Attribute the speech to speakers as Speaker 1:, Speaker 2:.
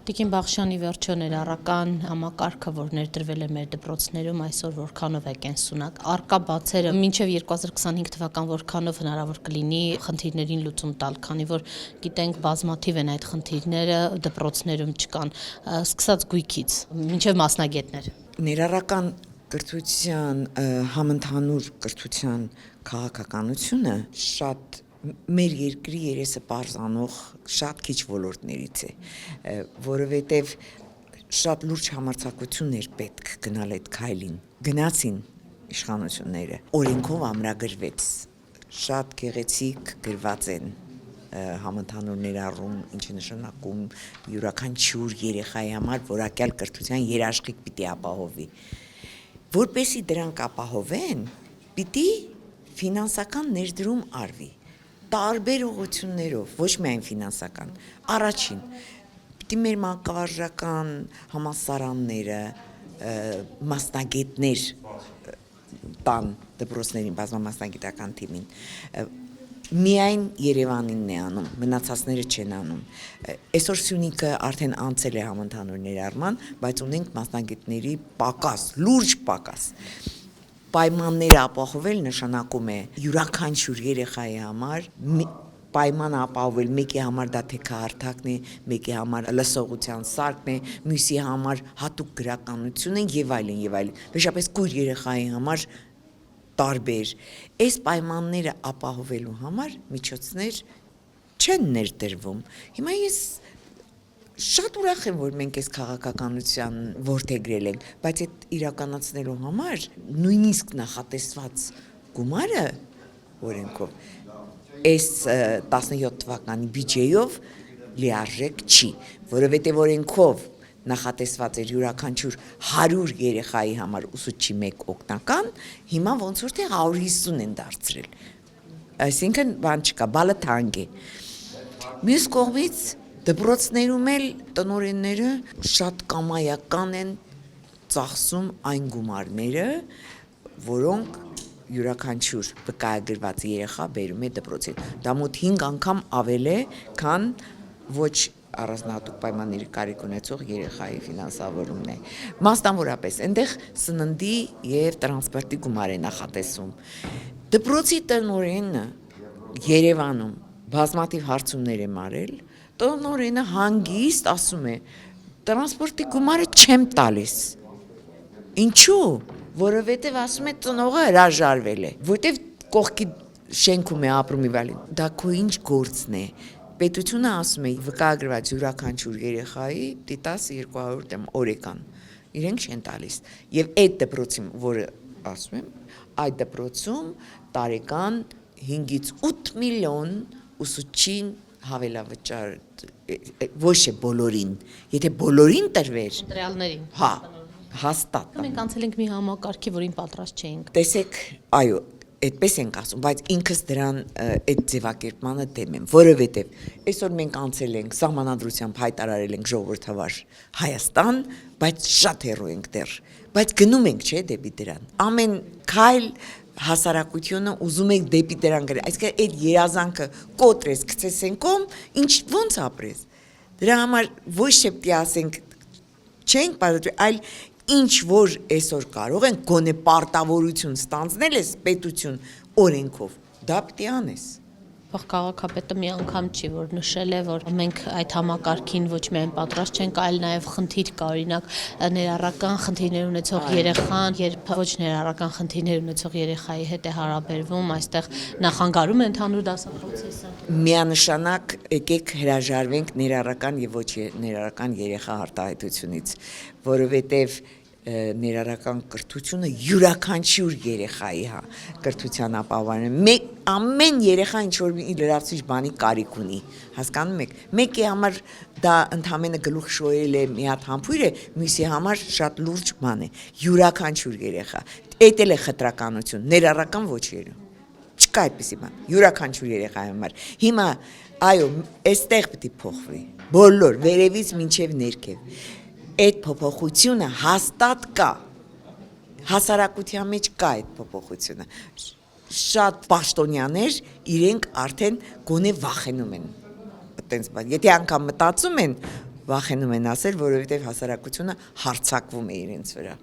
Speaker 1: Տիկին Բախշյանի վերջո ներառական համակարգը, որ ներդրվել է մեր դպրոցներում, այսօր որքանով է կենսունակ, առկա բացերը մինչև 2025 թվական որքանով հնարավոր կլինի խնդիրներին լուծում տալ, քանի որ գիտենք բազմաթիվ են այդ խնդիրները, դպրոցներում չկան, սկսած գույքից, մինչև մասնագետներ։
Speaker 2: Ներառական կրթության, համընդհանուր կրթության քաղաքականությունը շատ մեր երկրի երեսը պարզանող շատ քիչ ոլորտներից է, որովհետև շատ լուրջ համարձակություն էր պետք գնալ այդ քայլին։ Գնացին իշխանությունները, օրենքով ամրագրվեց, շատ գեղեցիկ գրված են համընդհանուր ներառում, ինչը նշանակում յուրաքանչյուր երեխայի համար որակյալ կրթության երաշխիք պիտի ապահովի։ Որպեսզի դրանք ապահովեն, պիտի ֆինանսական ներդրում արվի, տարբեր ուղղություններով, ոչ միայն ֆինանսական։ Առաջին, պիտի մեր մանկավարժական համալսարանները մասնագետներ տան դպրոցներին, բազմամասնագիտական թիմին, միայն Երևանինն է անում, մնացածները չեն անում։ Այսօր Սյունիքը արդեն անցել է համընդհանուր ներառման, բայց ունենք մասնագետների պակաս, լուրջ պակաս։ Պայմանները ապահովել նշանակում է յուրաքանչյուր երեխայի համար պայմանը ապահովել, մեկի համար դա թեքահարթակն է, մեկի համար լսողության սարքն է, մյուսի համար հատուկ գրականություն է եւ այլն եւ այլն։ Վերջապես կույր երեխայի համար տարբեր։ Այս պայմանները ապահովելու համար միջոցներ չեն ներդրվում։ Հիմա ես շատ ուրախ եմ, որ մենք այս քաղաքականության որդեգրել ենք, բայց այդ իրականացնելու համար նույնիսկ նախատեսված գումարը օրենքով այս 17 թվականի բյուջեով լիարժեք չի, որովհետև օրենքով նախատեսված էր յուրաքանչյուր 100 երեխայի համար ուսուցչի 1 օգնական, հիմա ոնց որ թե 150 են դարձրել։ Այսինքն բան չկա, բալը թանկ է։ Մյուս կողմից դպրոցներում էլ տնօրենները շատ կամայական են ծախսում այն գումարները, որոնք յուրաքանչյուր վկայագրված երեխա բերում է դպրոցին։ Դա մոտ 5 անգամ ավել է, քան ոչ առանձնահատուկ պայմանների կարիք ունեցող երեխայի ֆինանսավորումն է։ Մասնավորապես, այնտեղ սննդի եւ տրանսպորտի գումար է նախատեսում։ Դպրոցի տնօրենը Երևանում բազմաթիվ հարցումներ է մարել, տնօրենը հանգիստ ասում է. տրանսպորտի գումարը չեմ տալիս։ Ինչու՞։ Որովհետև ասում է ծնողը հրաժարվել է, որտեվ կողքի շենքում է ապրում եւ այլն։ Դա քո ինչ գործն է։ Պետությունը ասում է վկայագրված յուրաքանչյուր երեխայի պիտի 10-200 օրեկան։ Իրենք չեն տալիս։ Եվ այդ դպրոցում, որը ասում եմ, այդ դպրոցում տարեկան 5-ից 8 միլիոն ուսուցչին հավելավճար, ոչ է բոլորին, եթե բոլորին տրվեր,
Speaker 1: Ընտրյալներին։
Speaker 2: հա, հաստատ։
Speaker 1: Մենք անցել ենք մի համակարգի, որին պատրաստ չէինք։
Speaker 2: Տեսեք, այո, այդպես ենք ասում, բայց ինքս դրան այդ ձևակերպմանը դեմ եմ, որովհետև այսօր մենք անցել ենք սահմանադրությամբ հայտարարել ենք ժողովրդավար Հայաստան, բայց շատ հեռու ենք դեռ, բայց գնում ենք, չէ, դեպի դրան։ Ամեն քայլ հասարակությունը ուզում է դեպի դրան գնալ, այսինքն այդ երազանքը կոտրես, գցես են կողմ, ինչ ոնց ապրես։ Դրա համար ոչ թե պիտի ասենք չենք պատրաստվել, այլ ինչ որ այսօր կարող են գոնե պարտավորություն ստանձնել ես պետություն օրենքով, դա պիտի անես։
Speaker 1: Քաղաքապետը մի անգամ չի, որ նշել է, որ մենք այդ համակարգին ոչ միայն պատրաստ չենք, այլ նաև խնդիր կա, օրինակ ներառական խնդիրներ ունեցող երեխան, երբ ոչ ներառական խնդիրներ ունեցող երեխայի հետ է հարաբերվում, այստեղ նախանգարում է ընդհանուր դասապրոցեսը։
Speaker 2: Միանշանակ եկեք հրաժարվենք ներառական եւ ոչ ներառական երեխա արտահայտությունից, որովհետեւ ներառական կրթությունը յուրաքանչյուր երեխայի կրթության ապահովանը ամեն երեխա ինչ որ լրացուցիչ բանի կարիք ունի, հասկանում եք, մեկի համար դա ընդհանրապես գլուխ շոյել է մի հատ համբույր է, մյուսի համար շատ լուրջ բան է, յուրաքանչյուր երեխա, այդ էլ է խտրականություն, ներառական ոչ երեխա, չկա այդպիսի բան, յուրաքանչյուր երեխայի համար, հիմա այո, այստեղ պիտի փոխվի, բոլոր վերևից մինչև ներքև, այդ փոփոխությունը հաստատ կա, հասարակության մեջ կա այդ փոփոխությունը, շատ պաշտոնյաներ իրենք արդեն գոնե վախենում են, եթե անգամ մտածում են, վախենում են ասել, որովհետև հասարակությունը հարձակվում է իրենց վրա։